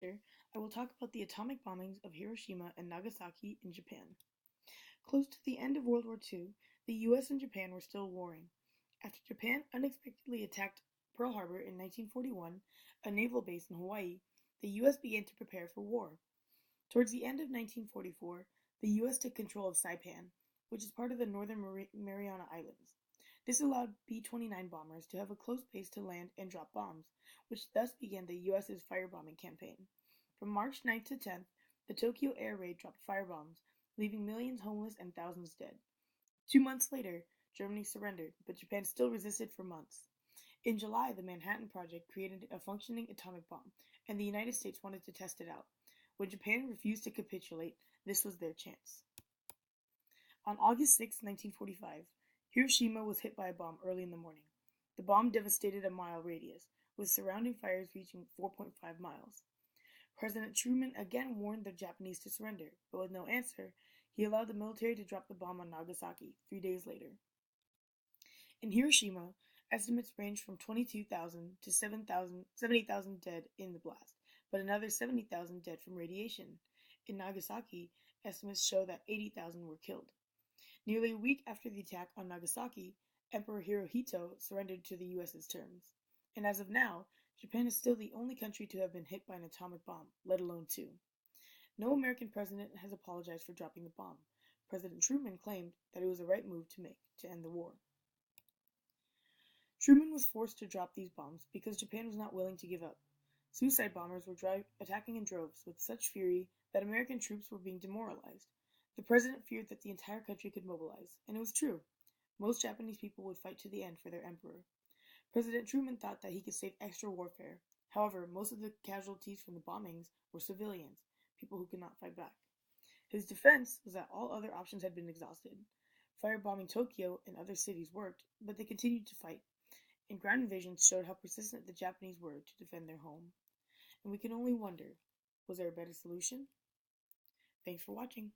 chapter, I will talk about the atomic bombings of Hiroshima and Nagasaki in Japan. Close to the end of World War II, the US and Japan were still warring. After Japan unexpectedly attacked Pearl Harbor in 1941, a naval base in Hawaii, the US began to prepare for war. Towards the end of 1944, the US took control of Saipan, which is part of the Northern Mariana Islands. This allowed B-29 bombers to have a close base to land and drop bombs, which thus began the US's firebombing campaign. From March 9th to 10th, the Tokyo air raid dropped firebombs, leaving millions homeless and thousands dead. 2 months later, Germany surrendered, but Japan still resisted for months. In July, the Manhattan Project created a functioning atomic bomb, and the United States wanted to test it out. When Japan refused to capitulate, this was their chance. On August 6, 1945, Hiroshima was hit by a bomb early in the morning. The bomb devastated a mile radius, with surrounding fires reaching 4.5 miles. President Truman again warned the Japanese to surrender, but with no answer, he allowed the military to drop the bomb on Nagasaki 3 days later. In Hiroshima, estimates range from 22,000 to 70,000 dead in the blast, but another 70,000 dead from radiation. In Nagasaki, estimates show that 80,000 were killed. Nearly a week after the attack on Nagasaki, Emperor Hirohito surrendered to the US's terms. And as of now, Japan is still the only country to have been hit by an atomic bomb, let alone two. No American president has apologized for dropping the bomb. President Truman claimed that it was the right move to make to end the war. Truman was forced to drop these bombs because Japan was not willing to give up. Suicide bombers were attacking in droves with such fury that American troops were being demoralized. The president feared that the entire country could mobilize, and it was true. Most Japanese people would fight to the end for their emperor. President Truman thought that he could save extra warfare. However, most of the casualties from the bombings were civilians, people who could not fight back. His defense was that all other options had been exhausted. Firebombing Tokyo and other cities worked, but they continued to fight, and ground invasions showed how persistent the Japanese were to defend their home. And we can only wonder, was there a better solution? Thanks for watching.